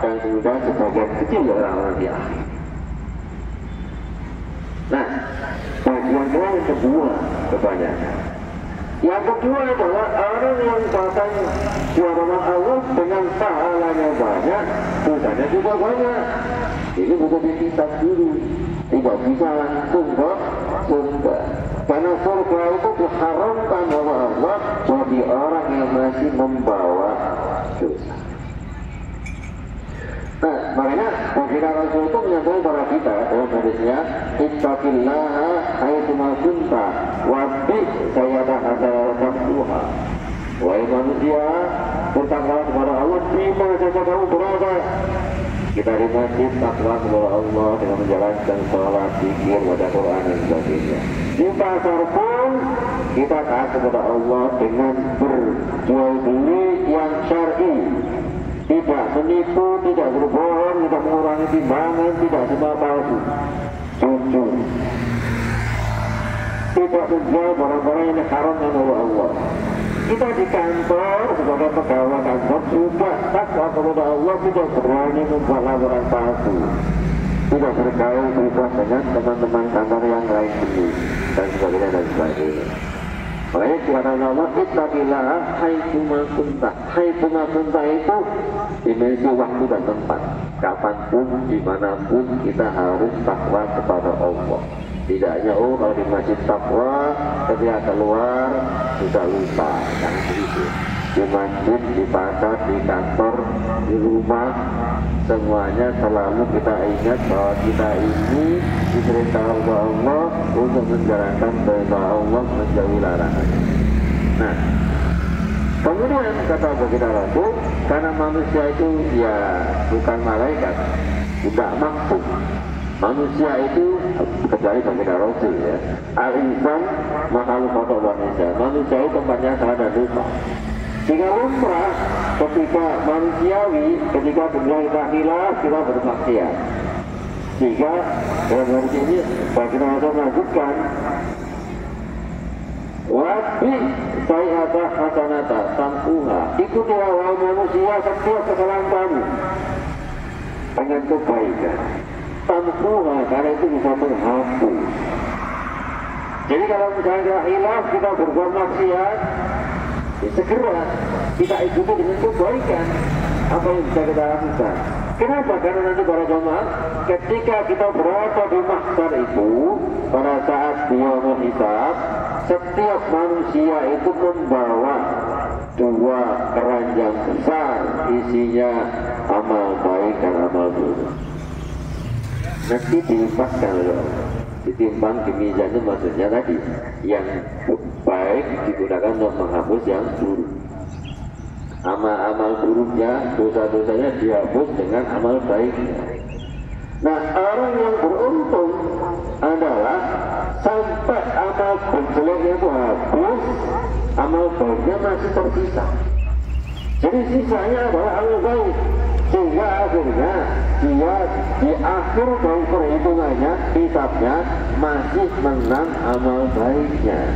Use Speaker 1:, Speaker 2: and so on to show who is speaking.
Speaker 1: dan kemudian sebagian kecil orang-orang di akhir. Nah, bagian yang kedua kebanyakan. Yang kedua adalah orang yang datang kepada Allah dengan pahalanya banyak, dosanya juga banyak. Ini bukan dikitab dulu, tidak bisa langsung ke surga. Karena surga itu diharamkan oleh Allah bagi orang yang masih membawa dosa. Nah, makanya baginda Rasul itu menyampaikan kepada kita dalam hadisnya, ittaqillaha haitsuma kunta wabbi sayyada hasanatuha. Wahai manusia, bertakwalah kepada Allah di mana saja kamu berada. Kita di masjid takwa kepada Allah dengan menjalankan sholat, zikir, baca Quran dan sebagainya. Di pasar pun kita taat kepada Allah dengan berjual beli yang syar'i. Tidak menipu, tidak berbohong, tidak mengurangi timbangan, tidak semua palsu, jujur. Tidak menjual barang-barang yang diharamkan oleh Allah. Kita di kantor sebagai pegawai kantor juga takwa kepada Allah, tidak berani membuat laporan palsu, tidak bergaul bebas dengan teman-teman kantor yang lain dulu dan sebagainya dan sebagainya. Makanya dikatakan Allah, ittaqillaha haitsuma kunta. Haitsuma kunta itu dimensi waktu dan tempat. Kapanpun, dimanapun kita harus takwa kepada Allah. Tidak hanya kalau di masjid takwa, ketika keluar sudah lupa, jangan begitu. Di masjid, di pasar, di kantor, di rumah, semuanya selalu kita ingat bahwa kita ini diperintah oleh Allah untuk menjalankan perintah Allah, menjauhi larangan. Nah, kemudian kata baginda Rasul, karena manusia itu ya bukan malaikat, tidak mampu. Manusia itu kecuali baginda Rasul ya, al-insan makhluk kotor manusia. Manusia itu tempatnya salah dan lupa. Jika lumrah ketika manusiawi, ketika dunia kita khilaf, kita bermaksiat. Sehingga dalam hadis ini baginda Rasul melanjutkan, wabbi sayyata hasanata tampuha. Ikutilah wahai manusia setiap kesalahan kamu dengan kebaikan. Tampuha, karena itu bisa menghapus. Jadi kalau misalnya kita khilaf, kita berbuat maksiat, segera kita ikuti dengan kebaikan apa yang bisa kita lakukan. Kenapa? Karena nanti para jemaah, ketika kita berada di mahsyar itu, pada saat yaumul hisab, setiap manusia itu membawa dua keranjang besar isinya amal baik dan amal buruk. Nanti dilimpahkan oleh Allah, ditimbang di mizan itu, maksudnya tadi yang baik digunakan untuk menghapus yang buruk. Amal-amal buruknya, dosa-dosanya dihapus dengan amal baiknya. Nah, orang yang beruntung adalah sampai amal jeleknya itu habis, amal baiknya masih tersisa. Jadi sisanya adalah amal baik, sehingga akhirnya dia di akhir dari perhitungannya, hisabnya masih menang amal baiknya.